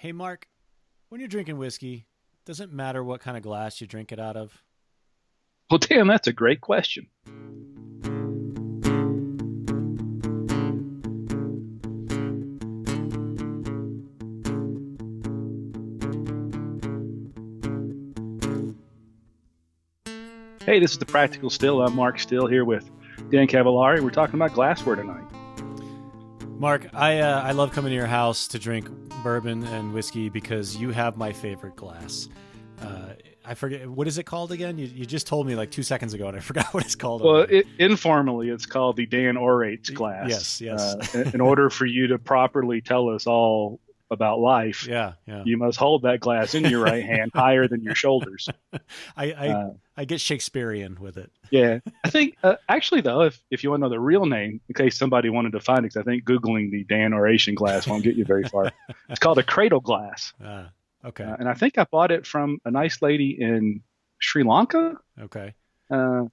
Hey, Mark, when you're drinking whiskey, does it matter what kind of glass you drink it out of? Well, Dan, that's a great question. Hey, this is the Practical Still. I'm Mark Still here with Dan Cavallari. We're talking about glassware tonight. Mark, I love coming to your house to drink bourbon and whiskey because you have my favorite glass. I forget, what is it called again? You just told me like 2 seconds ago, and I forgot what it's called Well, already. informally, it's called the Dan Orates glass. Yes, yes. In order for you to properly tell us all about life, Yeah, yeah. you must hold that glass in your right hand higher than your shoulders. I, I Uh, I get Shakespearean with it. yeah, I think actually though, if you want to know the real name, in case somebody wanted to find it, 'cause I think googling the Dan Oration glass won't get you very far. It's called a cradle glass. Okay, And I think I bought it from a nice lady in Sri Lanka. okay. Uh,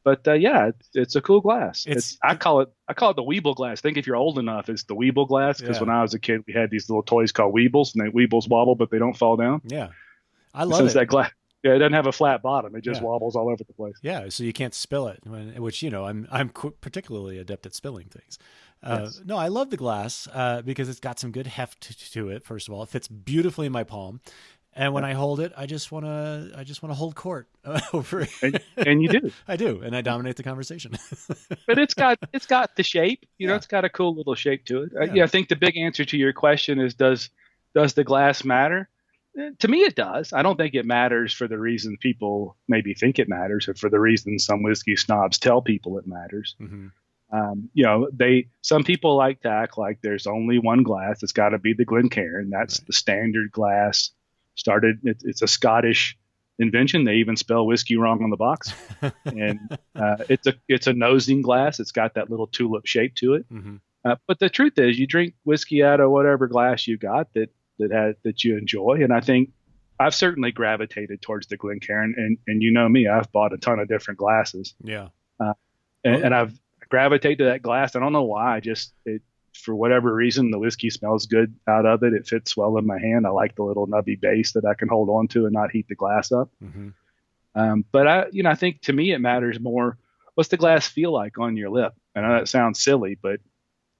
but yeah, it's a cool glass. It's I call it the Weeble glass. I think if you're old enough, it's the Weeble glass because when yeah, I was a kid, we had these little toys called Weebles, and they Weebles wobble, but they don't fall down. yeah. I And love since it. that glass, yeah, it doesn't have a flat bottom. It just Yeah. wobbles all over the place. Yeah, so you can't spill it, which I'm particularly adept at spilling things. Yes. No, I love the glass because it's got some good heft to it. First of all, it fits beautifully in my palm, and when Yep. I hold it, I just wanna hold court over it. And you do, I do, and I dominate the conversation. but it's got the shape. Yeah, It's got a cool little shape to it. yeah. Yeah, I think the big answer to your question is does the glass matter? To me, it does. I don't think it matters for the reason people maybe think it matters, or for the reason some whiskey snobs tell people it matters. Hmm. They some people like to act like there's only one glass. It's got to be the Glencairn. That's Right. the standard glass. It's a Scottish invention. They even spell whiskey wrong on the box, and it's a nosing glass. It's got that little tulip shape to it. Hmm. But the truth is, you drink whiskey out of whatever glass you got that you enjoy. And I think I've certainly gravitated towards the Glencairn. And you know me, I've bought a ton of different glasses, Yeah. uh, and, Well, and I've gravitated to that glass. I don't know why. I just it For whatever reason, the whiskey smells good out of it. It fits well in my hand. I like the little nubby base that I can hold on to and not heat the glass up. hmm. But I think to me it matters more. What's the glass feel like on your lip? I know that sounds silly, but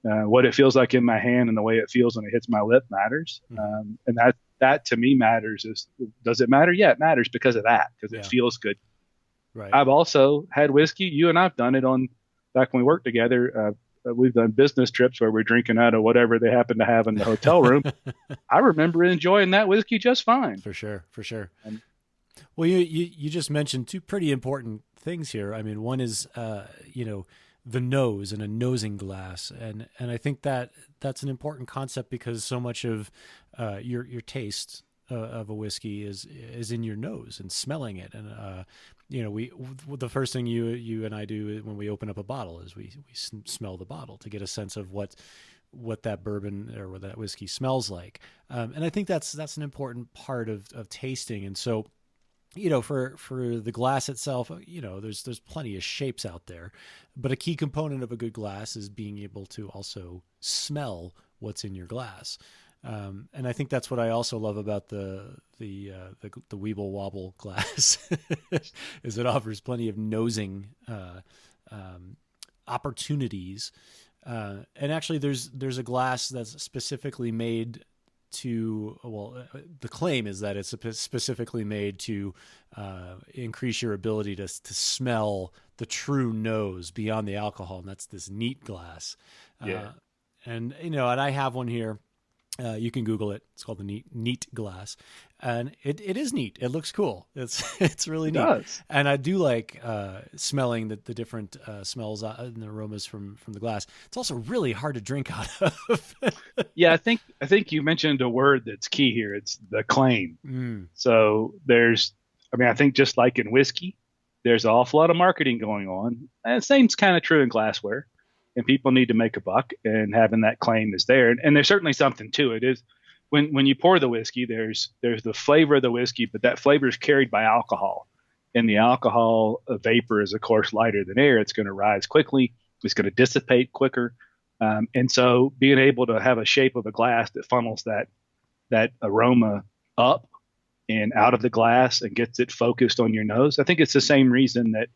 what it feels like in my hand and the way it feels when it hits my lip matters. Hmm. And that to me matters. Does it matter? Yeah, it matters because of that, because it Yeah. feels good. Right. I've also had whiskey. You and I've done it on back when we worked together. We've done business trips where we're drinking out of whatever they happen to have in the hotel room. I remember enjoying that whiskey just fine. For sure. For sure. And Well, you just mentioned two pretty important things here. I mean, one is the nose and a nosing glass, and I think that's an important concept because so much of your taste of a whiskey is in your nose and smelling it, and we the first thing you and I do when we open up a bottle is we smell the bottle to get a sense of what that bourbon or what that whiskey smells like, and I think that's an important part of tasting, and so for the glass itself, there's plenty of shapes out there, but a key component of a good glass is being able to also smell what's in your glass. And I think that's what I also love about the Weeble Wobble glass is it offers plenty of nosing opportunities. And actually, there's a glass that's specifically made the claim is that it's specifically made to increase your ability to smell the true nose beyond the alcohol, and that's this neat glass. yeah, And I have one here. You can Google it. It's called the neat glass, and it is neat. It looks cool. It's really it neat, does. and I do like smelling the different smells and aromas from the glass. It's also really hard to drink out of. Yeah, I think you mentioned a word that's key here. It's the claim. Mm, So I think just like in whiskey, there's an awful lot of marketing going on. And the same's kind of true in glassware. And people need to make a buck, and having that claim is there. And there's certainly something to it. Is when you pour the whiskey, there's the flavor of the whiskey, but that flavor is carried by alcohol. And the alcohol vapor is, of course, lighter than air. It's going to rise quickly. It's going to dissipate quicker. And so being able to have a shape of a glass that funnels that aroma up and out of the glass and gets it focused on your nose. I think it's the same reason that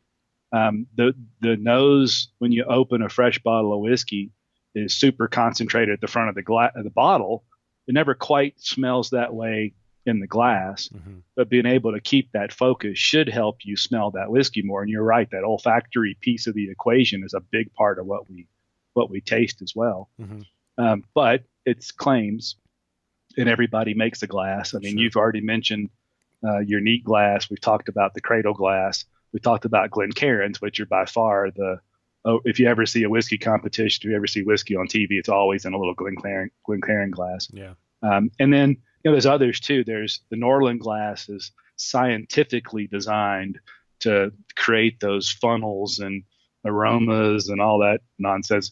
the nose when you open a fresh bottle of whiskey is super concentrated at the front of the bottle. It never quite smells that way in the glass, but being able to keep that focus should help you smell that whiskey more. And you're right, that olfactory piece of the equation is a big part of what we taste as well. But it's claims, and everybody makes a glass. I mean, you've already mentioned your neat glass. We've talked about the cradle glass. We talked about Glencairns, which are by far if you ever see a whiskey competition, if you ever see whiskey on TV, it's always in a little Glencairn glass. Yeah. And then, there's others too. There's the Norland glass is scientifically designed to create those funnels and aromas and all that nonsense.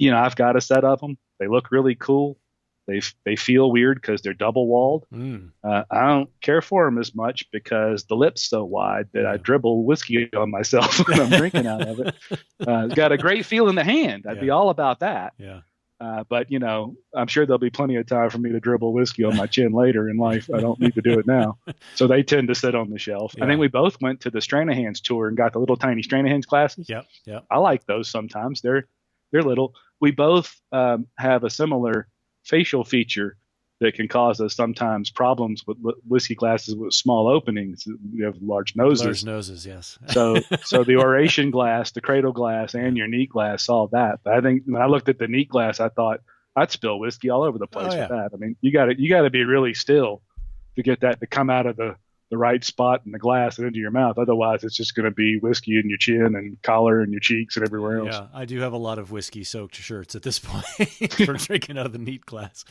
I've got a set of them. They look really cool. They feel weird because they're double walled. I don't care for them as much because the lip's so wide that I dribble whiskey on myself when I'm drinking out of it. It's got a great feel in the hand. I'd be all about that. Yeah. But I'm sure there'll be plenty of time for me to dribble whiskey on my chin later in life. I don't need to do it now. So they tend to sit on the shelf. I think we both went to the Stranahan's tour and got the little tiny Stranahan's glasses. Yep. I like those sometimes. They're little. We both have a similar facial feature that can cause us sometimes problems with whiskey glasses with small openings. We have large noses. Large noses, yes. so the oration glass, the cradle glass, and your neat glass solve that. But I think when I looked at the neat glass, I thought I'd spill whiskey all over the place with that. I mean, you got to be really still to get that to come out of the right spot in the glass and into your mouth. Otherwise, it's just going to be whiskey in your chin and collar and your cheeks and everywhere else. Yeah, I do have a lot of whiskey-soaked shirts at this point for drinking out of the neat glass.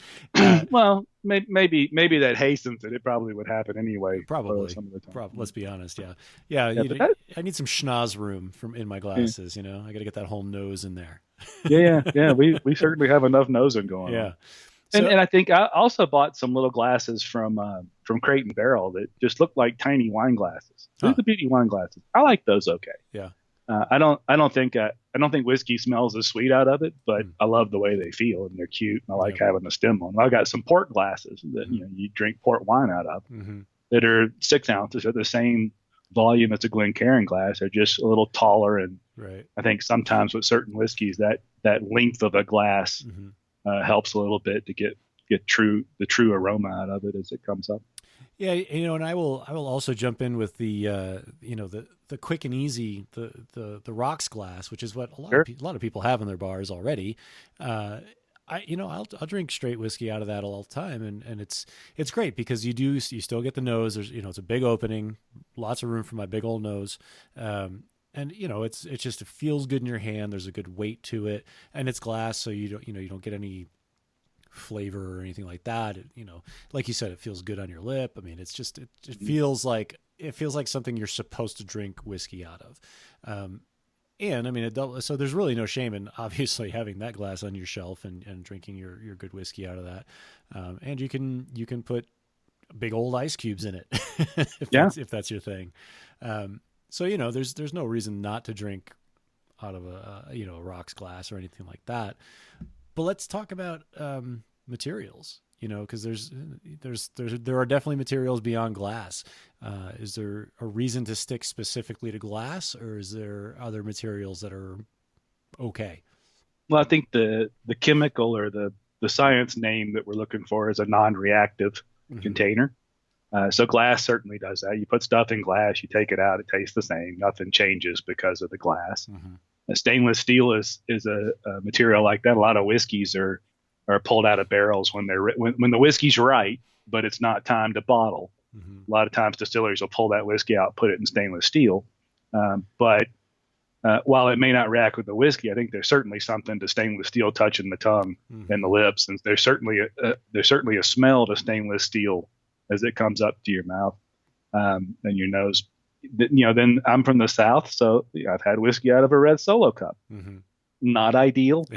Well, maybe that hastens it. It probably would happen anyway. Probably. Some of the time. Let's be honest. Yeah. I need some schnoz room in my glasses. I got to get that whole nose in there. Yeah. We certainly have enough nosing going on. Yeah. And I think I also bought some little glasses from Crate and Barrel that just look like tiny wine glasses. They're the beauty wine glasses. I like those. Okay. Yeah. I don't think whiskey smells as sweet out of it, but I love the way they feel and they're cute. And I like having the stem on. I got some port glasses that you drink port wine out of that are 6 ounces. They're the same volume as a Glencairn glass. They're just a little taller, and I think sometimes with certain whiskeys that length of a glass helps a little bit to get the true aroma out of it as it comes up. Yeah, and I will also jump in with the the quick and easy the rocks glass, which is what a lot of people have in their bars already. I'll drink straight whiskey out of that all the time, and it's great because you still get the nose. There's it's a big opening, lots of room for my big old nose. And it's just, it feels good in your hand. There's a good weight to it, and it's glass, so you don't get any flavor or anything like that. Like you said, it feels good on your lip. I mean, it's just it feels like something you're supposed to drink whiskey out of. And I mean, so there's really no shame in obviously having that glass on your shelf and drinking your good whiskey out of that. And you can put big old ice cubes in it if that's your thing. So there's no reason not to drink out of a rocks glass or anything like that. But let's talk about materials. Because there are definitely materials beyond glass. Is there a reason to stick specifically to glass, or is there other materials that are okay? Well, I think the chemical or the science name that we're looking for is a non-reactive container. So glass certainly does that. You put stuff in glass, you take it out, it tastes the same. Nothing changes because of the glass. Stainless steel is a material like that. A lot of whiskeys are pulled out of barrels when the whiskey's right, but it's not time to bottle. A lot of times distilleries will pull that whiskey out, put it in stainless steel. But while it may not react with the whiskey, I think there's certainly something to stainless steel touching the tongue and the lips, and there's certainly a smell to stainless steel as it comes up to your mouth and your nose. Then I'm from the South, so I've had whiskey out of a red Solo cup. Not ideal.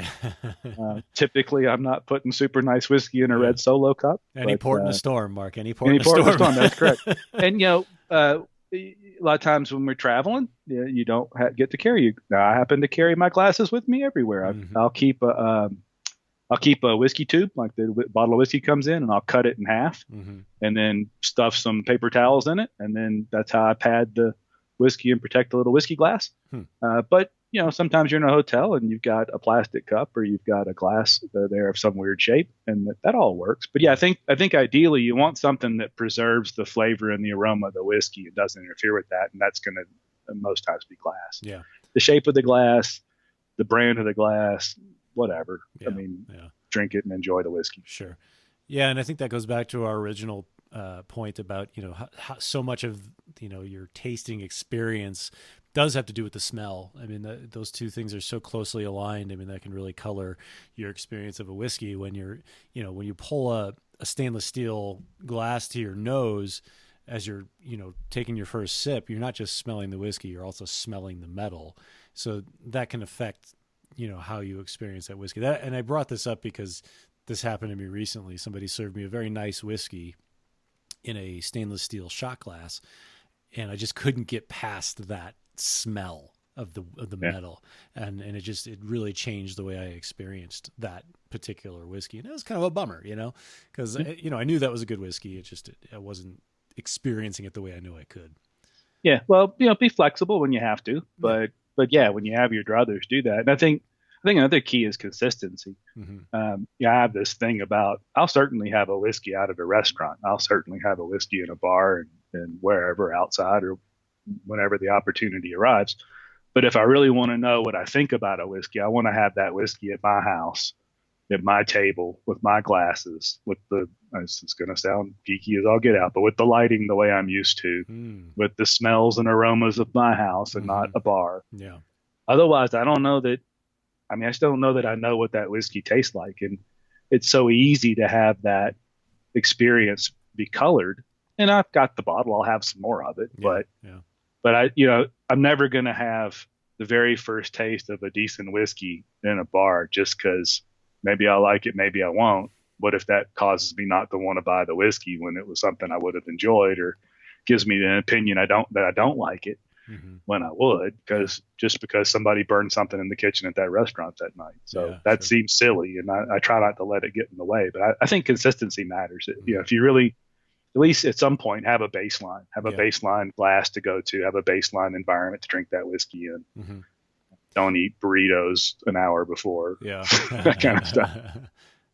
Typically, I'm not putting super nice whiskey in a red Solo cup. Any port in a storm, Mark. Any port in a storm. That's correct. And a lot of times when we're traveling, you don't get to carry. Now, I happen to carry my glasses with me everywhere. I'll keep a I'll keep a whiskey tube, like the bottle of whiskey comes in, and I'll cut it in half, Mm-hmm. and then stuff some paper towels in it, and then that's how I pad the whiskey and protect the little whiskey glass. Hmm. But sometimes you're in a hotel and you've got a plastic cup or you've got a glass there of some weird shape, and that all works. But yeah, I think ideally you want something that preserves the flavor and the aroma of the whiskey. It doesn't interfere with that, and that's going to most times be glass. Yeah. The shape of the glass, the brand of the glass, whatever. Yeah. I mean, Yeah. drink it and enjoy the whiskey. Sure. Yeah, and I think that goes back to our original point about how so much of your tasting experience does have to do with the smell. I mean, those two things are so closely aligned. I mean, that can really color your experience of a whiskey when when you pull a stainless steel glass to your nose as you're taking your first sip. You're not just smelling the whiskey; you're also smelling the metal. So that can affect how you experience that whiskey. And I brought this up because this happened to me recently. Somebody served me a very nice whiskey in a stainless steel shot glass, and I just couldn't get past that smell of the metal, and it really changed the way I experienced that particular whiskey, and it was kind of a bummer, because I knew that was a good whiskey. I wasn't experiencing it the way I knew I could. Yeah, well, be flexible when you have to, but yeah, when you have your druthers, do that. And I think another key is consistency. Mm-hmm. I have this thing about I'll certainly have a whiskey out at a restaurant. I'll certainly have a whiskey in a bar and wherever outside or whenever the opportunity arrives. But if I really want to know what I think about a whiskey, I want to have that whiskey at my house, at my table, with my glasses, with it's going to sound geeky as I'll get out, but with the lighting the way I'm used to, with the smells and aromas of my house and not a bar. Yeah. Otherwise, I don't know that. I mean, I still don't know that I know what that whiskey tastes like. And it's so easy to have that experience be colored. And I've got the bottle, I'll have some more of it. Yeah. But I'm never going to have the very first taste of a decent whiskey in a bar just because maybe I like it, maybe I won't. What if that causes me not to want to buy the whiskey when it was something I would have enjoyed, or gives me an opinion that I don't like it when I would, because somebody burned something in the kitchen at that restaurant that night. So that seems silly, and I try not to let it get in the way. But I think consistency matters. If you really, at least at some point, have a baseline glass to go to, have a baseline environment to drink that whiskey in. Mm-hmm. Don't eat burritos an hour before. Yeah. That kind of stuff.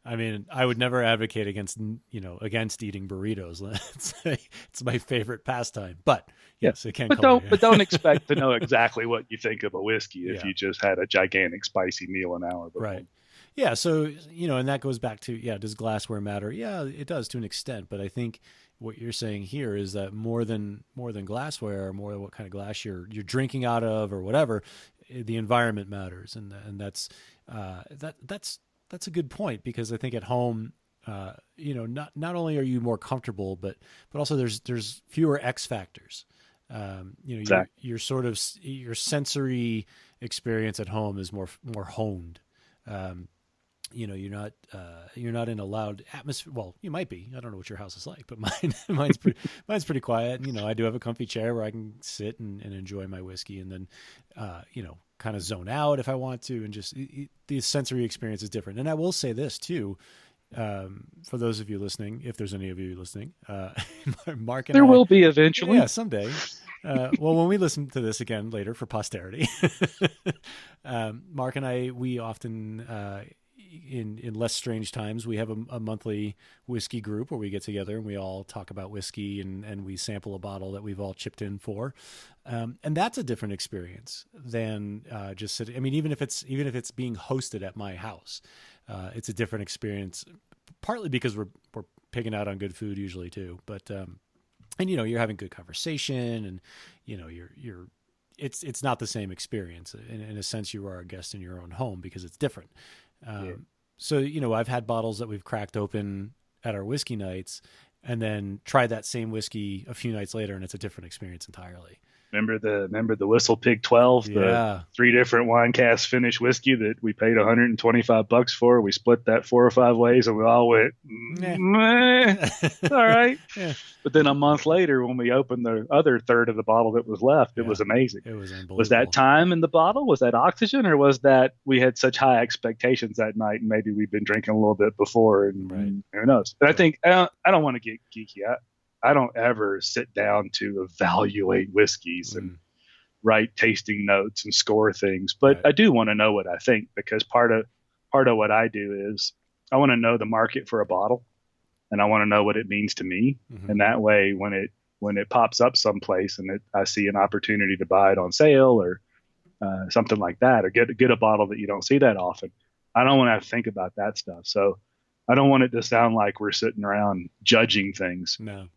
I mean, I would never advocate against eating burritos. It's my favorite pastime, but yes, it can. But don't expect to know exactly what you think of a whiskey if you just had a gigantic spicy meal an hour before. Right. Yeah. So, and that goes back to, does glassware matter? Yeah, it does to an extent, but I think what you're saying here is that more than glassware, or more than what kind of glass you're drinking out of or whatever, the environment matters. And that's a good point, because I think at home, not only are you more comfortable, but also there's fewer X factors. Exactly. Your sensory experience at home is more honed. You're not in a loud atmosphere. Well, you might be. I don't know what your house is like, but mine's pretty quiet. I do have a comfy chair where I can sit and enjoy my whiskey, and then, kind of zone out if I want to, and just the sensory experience is different. And I will say this too, for those of you listening, if there's any of you listening, Mark and there will be eventually. Yeah, someday. Well, when we listen to this again later for posterity, Mark and I, we often, in less strange times, we have a monthly whiskey group where we get together and we all talk about whiskey, and we sample a bottle that we've all chipped in for. And that's a different experience than just sitting. I mean, even if it's being hosted at my house, it's a different experience, partly because we're picking out on good food usually too. But, and you're having good conversation, and it's not the same experience. In a sense, you are a guest in your own home because it's different. So, I've had bottles that we've cracked open at our whiskey nights and then tried that same whiskey a few nights later, and it's a different experience entirely. Remember the Whistle Pig 12, the Yeah. three different wine cask finish whiskey that we paid $125 for. We split that 4 or 5 ways, and we all went, Meh. meh, all right. Yeah. But then a month later, when we opened the other third of the bottle that was left, it Yeah. was amazing. It was Was that unbelievable. time in the bottle? Was that oxygen, or was that we had such high expectations that night, and maybe we've been drinking a little bit before, Right. and who knows? But I Right. think I don't want to get geeky. I don't ever sit down to evaluate whiskeys and Mm. write tasting notes and score things, but Right. I do want to know what I think, because part of what I do is I want to know the market for a bottle, and I want to know what it means to me. Hmm. And that way, when it pops up someplace and I see an opportunity to buy it on sale, or something like that, or get a bottle that you don't see that often, I don't want to have to think about that stuff. So I don't want it to sound like we're sitting around judging things. No.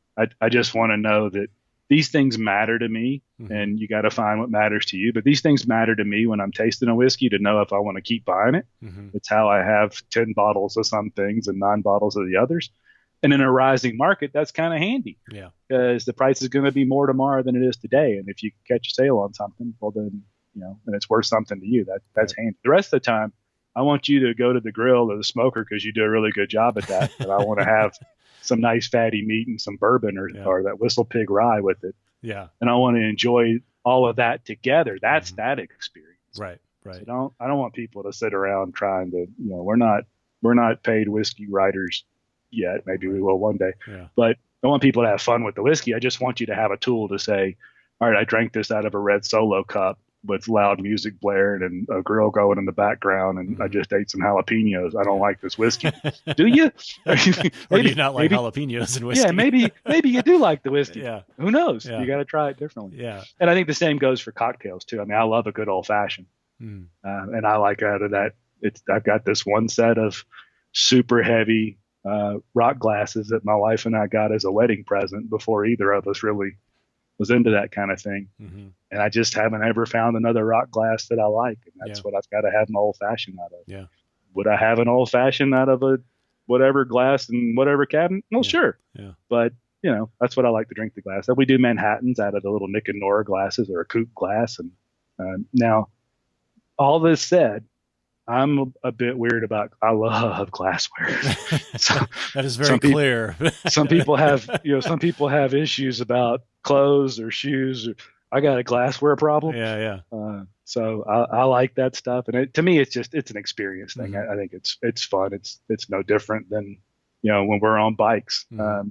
I just want to know that these things matter to me, Hmm. and you got to find what matters to you. But these things matter to me when I'm tasting a whiskey, to know if I want to keep buying it. Hmm. It's how I have 10 bottles of some things and 9 bottles of the others. And in a rising market, that's kind of handy, Yeah. because the price is going to be more tomorrow than it is today. And if you catch a sale on something, well, then, and it's worth something to you, that's Right. handy. The rest of the time, I want you to go to the grill or the smoker, because you do a really good job at that. And I want to have some nice fatty meat and some bourbon, Yeah. or that Whistle Pig rye with it. Yeah. And I want to enjoy all of that together. That's Hmm. that experience. Right. So Right. I don't want people to sit around trying to, we're not paid whiskey writers yet. Maybe we Right. will one day, Yeah. but I want people to have fun with the whiskey. I just want you to have a tool to say, all right, I drank this out of a red Solo cup with loud music blaring and a grill going in the background, and I Hmm. just ate some jalapenos. I don't Yeah. like this whiskey. Do you? Or do you maybe, not like maybe, jalapenos in yeah, whiskey? maybe you do like the whiskey. Yeah. Who knows? Yeah. You got to try it differently. Yeah. And I think the same goes for cocktails too. I mean, I love a good old fashioned, Mm. and I like out of that. I've got this one set of super heavy rock glasses that my wife and I got as a wedding present before either of us really was into that kind of thing. Hmm. And I just haven't ever found another rock glass that I like, and that's Yeah. what I've got to have an old fashioned out of. Yeah. Would I have an old fashioned out of a whatever glass and whatever cabinet? Well, Yeah. sure, Yeah. but that's what I like to drink the glass. We do Manhattans out of the little Nick and Nora glasses, or a coupe glass. And now, all this said, I'm a bit weird about. I love glassware. So, That is very some people, clear. some people have issues about clothes or shoes. I got a glassware problem. Yeah. Yeah. So I like that stuff, and to me, it's an experience thing. Hmm. I think it's fun. It's no different than when we're on bikes. Hmm.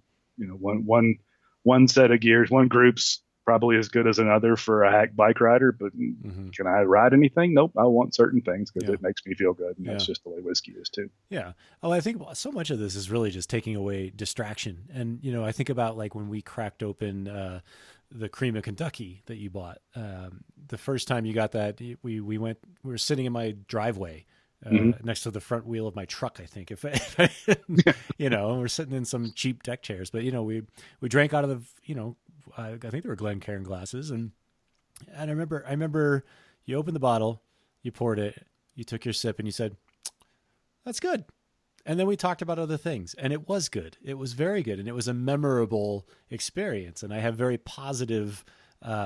One set of gears, one group's probably as good as another for a hack bike rider. But Hmm. can I ride anything? Nope. I want certain things because Yeah. it makes me feel good, and Yeah. that's just the way whiskey is too. Yeah. Oh, I think so much of this is really just taking away distraction. And, I think about like when we cracked open the cream of Kentucky that you bought. The first time you got that, we were sitting in my driveway Hmm. next to the front wheel of my truck, I think. And we're sitting in some cheap deck chairs, but, we drank out of I think they were Glencairn glasses. And I remember you opened the bottle, you poured it, you took your sip, and you said, "That's good." And then we talked about other things, and it was good. It was very good, and it was a memorable experience. And I have very positive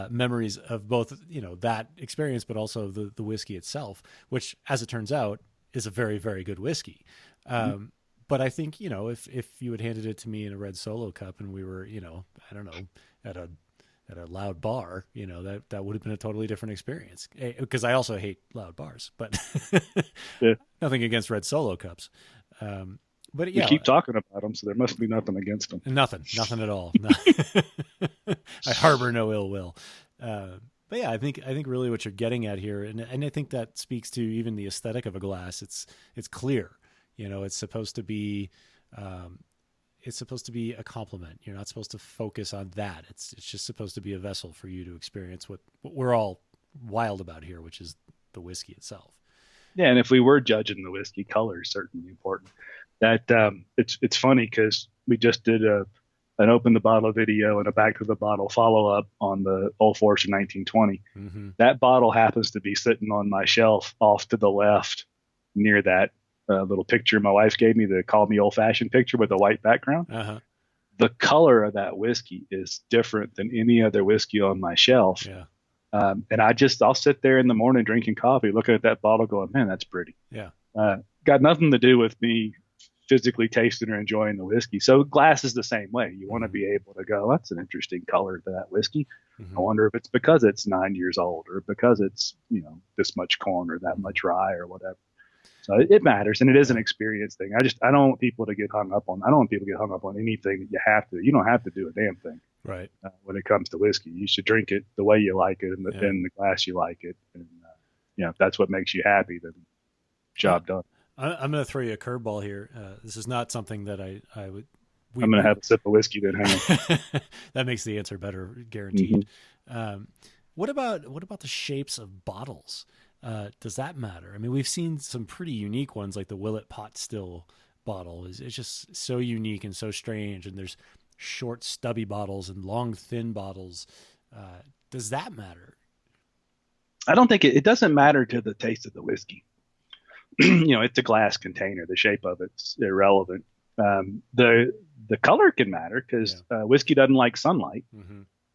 memories of both, that experience, but also the whiskey itself, which, as it turns out, is a very, very good whiskey. But I think, if you had handed it to me in a red Solo cup, and we were, I don't know, at a loud bar, that would have been a totally different experience. Because I also hate loud bars, but Yeah. nothing against red Solo cups. But We yeah, keep talking about them, so there must be nothing against them. nothing at all. No. I harbor no ill will. But yeah, I think really what you're getting at here, and I think that speaks to even the aesthetic of a glass. It's clear, it's supposed to be, a compliment. You're not supposed to focus on that. It's just supposed to be a vessel for you to experience what we're all wild about here, which is the whiskey itself. Yeah, and if we were judging the whiskey, color is certainly important. That it's funny because we just did an open the bottle video and a back to the bottle follow up on the Old Fortune 1920. Mm-hmm. That bottle happens to be sitting on my shelf off to the left near that little picture my wife gave me, the call me old fashioned picture with a white background. Uh-huh. the color of that whiskey is different than any other whiskey on my shelf. Yeah. And I'll sit there in the morning drinking coffee, looking at that bottle, going, "Man, that's pretty." Yeah. Got nothing to do with me physically tasting or enjoying the whiskey. So glass is the same way. You want to be able to go, "That's an interesting color to that whiskey. I wonder if it's because it's 9 years old, or because it's this much corn or that much rye or whatever." So it matters, and it is an experience thing. I don't want people to get hung up on. I don't want people to get hung up on anything that you have to. You don't have to do a damn thing. Right. When it comes to whiskey, you should drink it the way you like it, in the glass you like it, and if that's what makes you happy, then job done. I'm going to throw you a curveball here. This is not something that I would. I'm going to have a sip of whiskey then. Hang on. That makes the answer better, guaranteed. What about the shapes of bottles? Does that matter? I mean, we've seen some pretty unique ones, like the Willet Pot Still bottle. It's just so unique and so strange. And there's short, stubby bottles and long, thin bottles. Does that matter? I don't think it doesn't matter to the taste of the whiskey. It's a glass container. The shape of it's irrelevant. The color can matter because whiskey doesn't like sunlight.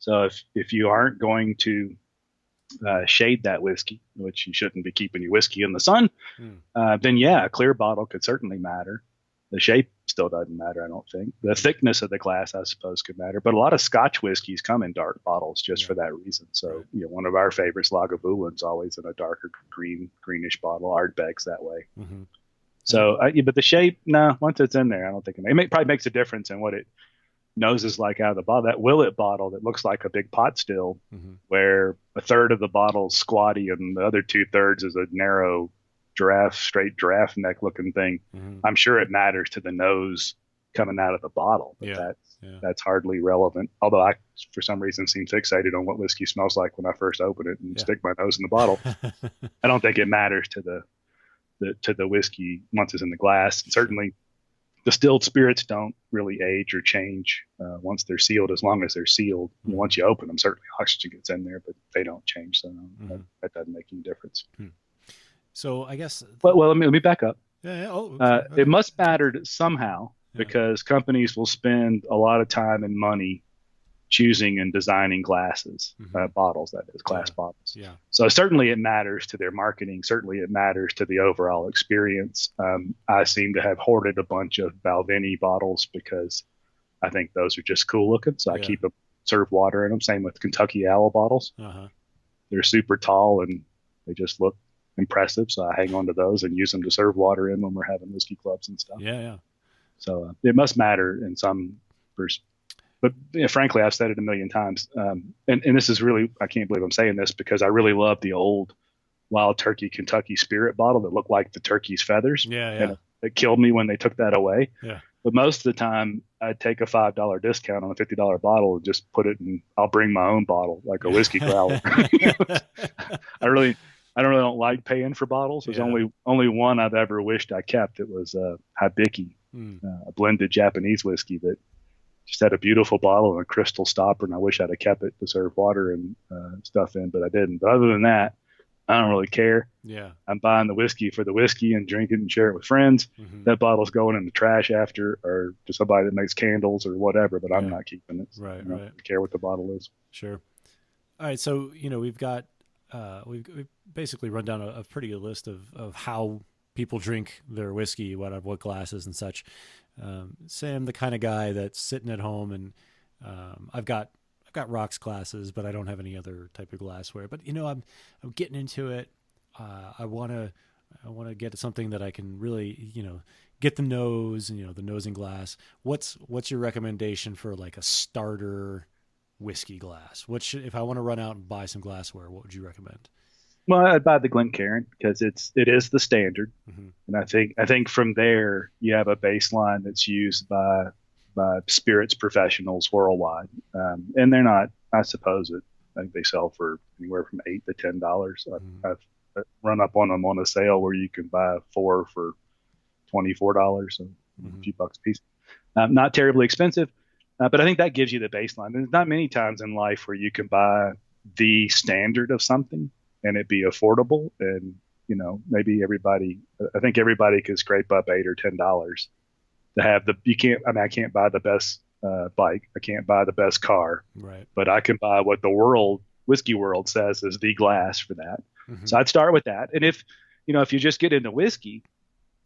So if you aren't going to shade that whiskey, which you shouldn't be keeping your whiskey in the sun, then a clear bottle could certainly matter. The shape still doesn't matter, I don't think. The thickness of the glass, I suppose, could matter. But a lot of Scotch whiskeys come in dark bottles just for that reason. So, one of our favorites, Lagavulin, is always in a darker greenish bottle. Ardbeg's that way. So, but the shape, no, once it's in there, I don't think it probably makes a difference in what it noses like out of the bottle. That Willet bottle that looks like a big pot still, where a third of the bottle's squatty and the other 2/3 is a narrow straight giraffe neck looking thing. I'm sure it matters to the nose coming out of the bottle, but that's hardly relevant. Although I, for some reason, seem fixated on what whiskey smells like when I first open it and stick my nose in the bottle. I don't think it matters to the whiskey once it's in the glass. And certainly, distilled spirits don't really age or change once they're sealed, as long as they're sealed. Once you open them, certainly oxygen gets in there, but they don't change. So that doesn't make any difference. So I guess. Well, let me back up. Okay. It must matter somehow because companies will spend a lot of time and money choosing and designing glasses, bottles, that is, glass bottles. Yeah. So certainly it matters to their marketing. Certainly it matters to the overall experience. I seem to have hoarded a bunch of Balvenie bottles because I think those are just cool looking. So I keep them, serve water in them. Same with Kentucky Owl bottles. They're super tall and they just look impressive. So I hang on to those and use them to serve water in when we're having whiskey clubs and stuff. Yeah. So it must matter in some But frankly, I've said it a million times. And this is really, I can't believe I'm saying this because I really love the old Wild Turkey Kentucky Spirit bottle that looked like the turkey's feathers. And it killed me when they took that away. But most of the time, I'd take a $5 discount on a $50 bottle and just put it in. I'll bring my own bottle, like a whiskey growler. I don't like paying for bottles. There's only one I've ever wished I kept. It was Hibiki, a blended Japanese whiskey that just had a beautiful bottle and a crystal stopper, and I wish I'd have kept it to serve water and stuff in, but I didn't. But other than that, I don't really care. I'm buying the whiskey for the whiskey and drink it and share it with friends. That bottle's going in the trash after, or to somebody that makes candles or whatever, but I'm not keeping it. Right. I don't care what the bottle is. Sure. All right. So, we've got, we've basically run down a pretty good list of how people drink their whiskey, what glasses and such. Sam, the kind of guy that's sitting at home and I've got rocks glasses, but I don't have any other type of glassware. But I'm getting into it. I want to get something that I can really get the nose and the nosing glass. What's your recommendation for like a starter whiskey glass? If I want to run out and buy some glassware, what would you recommend? Well, I'd buy the Glencairn because it is the standard, and I think from there you have a baseline that's used by spirits professionals worldwide, and they're not. I suppose I think they sell for anywhere from $8 to $10. I've run up on them on a sale where you can buy 4 for $24, so a few bucks a piece. Not terribly expensive, but I think that gives you the baseline. There's not many times in life where you can buy the standard of something and it be affordable, and maybe I think everybody could scrape up $8 or $10 to have I can't buy the best bike. I can't buy the best car, Right. but I can buy what the whiskey world says is the glass for that. Mm-hmm. So I'd start with that. And if you just get into whiskey,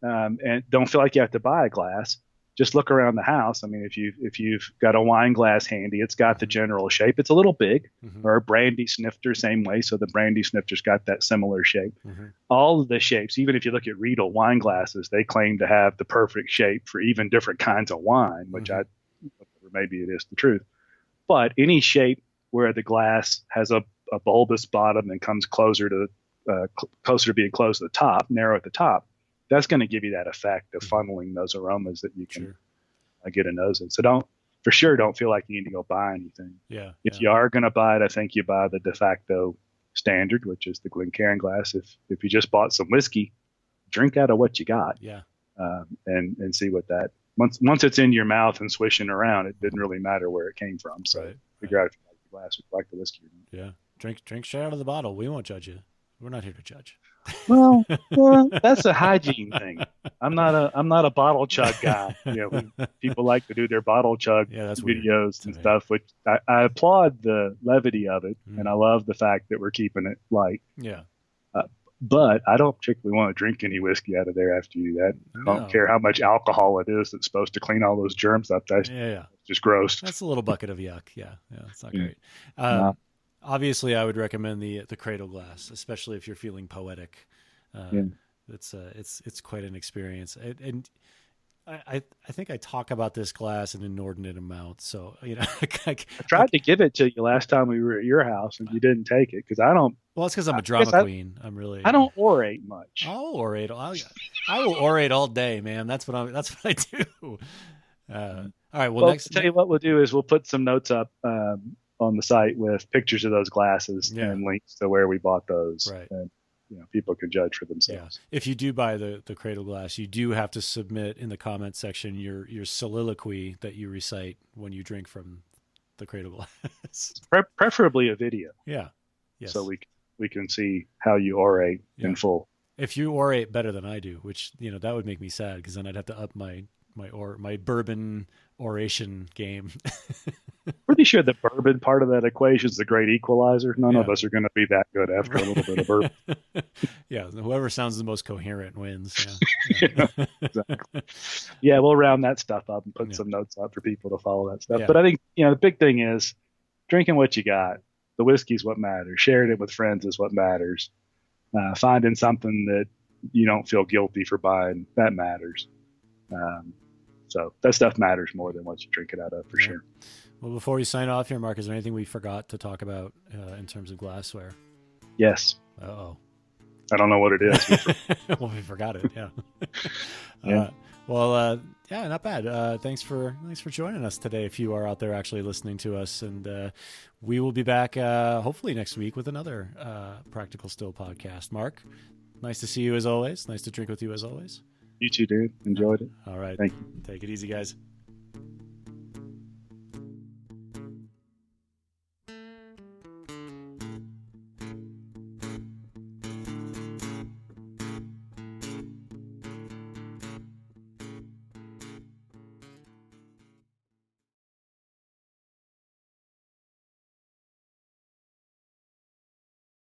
and don't feel like you have to buy a glass, just look around the house. I mean, if you've got a wine glass handy, it's got the general shape. It's a little big, Mm-hmm. or a brandy snifter, same way. So the brandy snifter's got that similar shape. Mm-hmm. All of the shapes, even if you look at Riedel wine glasses, they claim to have the perfect shape for even different kinds of wine, which maybe it is the truth. But any shape where the glass has a bulbous bottom and comes closer to being close to the top, narrow at the top, that's going to give you that effect of funneling those aromas that you can get a nose in. So don't feel like you need to go buy anything. Yeah. If you are going to buy it, I think you buy the de facto standard, which is the Glencairn glass. If you just bought some whiskey, drink out of what you got. Yeah. And see what that once it's in your mouth and swishing around, it didn't really matter where it came from. So figure out if you like the glass, if you like the whiskey or not. Yeah. Drink straight out of the bottle. We won't judge you. We're not here to judge. Well, that's a hygiene thing. I'm not a bottle chug guy. People like to do their bottle chug videos and stuff, which I applaud the levity of it, and I love the fact that we're keeping it light. Yeah. But I don't particularly want to drink any whiskey out of there after you do that. I don't care how much alcohol it is that's supposed to clean all those germs up. It's just gross. That's a little bucket of yuck. Yeah, it's not great. Obviously, I would recommend the cradle glass, especially if you're feeling poetic. It's quite an experience, and I think I talk about this glass an inordinate amount. So I tried to give it to you last time we were at your house, and you didn't take it because I don't. Well, it's because I'm a drama queen. I don't orate much. I'll orate. I will orate all day, man. That's what I do. All right. Well, next. Tell you what we'll do is we'll put some notes up on the site with pictures of those glasses and links to where we bought those. Right. And, people can judge for themselves. Yeah. If you do buy the cradle glass, you do have to submit in the comment section your soliloquy that you recite when you drink from the cradle glass. Preferably a video. Yeah. Yes. So we can see how you orate in full. If you orate better than I do, which that would make me sad because then I'd have to up my bourbon oration game. Pretty sure the bourbon part of that equation is the great equalizer. None of us are going to be that good after a little bit of bourbon. Yeah, whoever sounds the most coherent wins. Yeah, exactly. Yeah, we'll round that stuff up and put some notes up for people to follow that stuff. Yeah. But I think the big thing is drinking what you got. The whiskey's what matters. Sharing it with friends is what matters. Finding something that you don't feel guilty for buying, that matters. So that stuff matters more than what you drink it out of, for sure. Well, before we sign off here, Mark, is there anything we forgot to talk about in terms of glassware? Yes. Uh-oh. I don't know what it is. Well, we forgot it. Yeah. Not bad. Thanks for joining us today. If you are out there actually listening to us, and we will be back hopefully next week with another Practical Still podcast. Mark, nice to see you as always. Nice to drink with you as always. You too, dude. Enjoyed it. All right. Thank you. Take it easy, guys.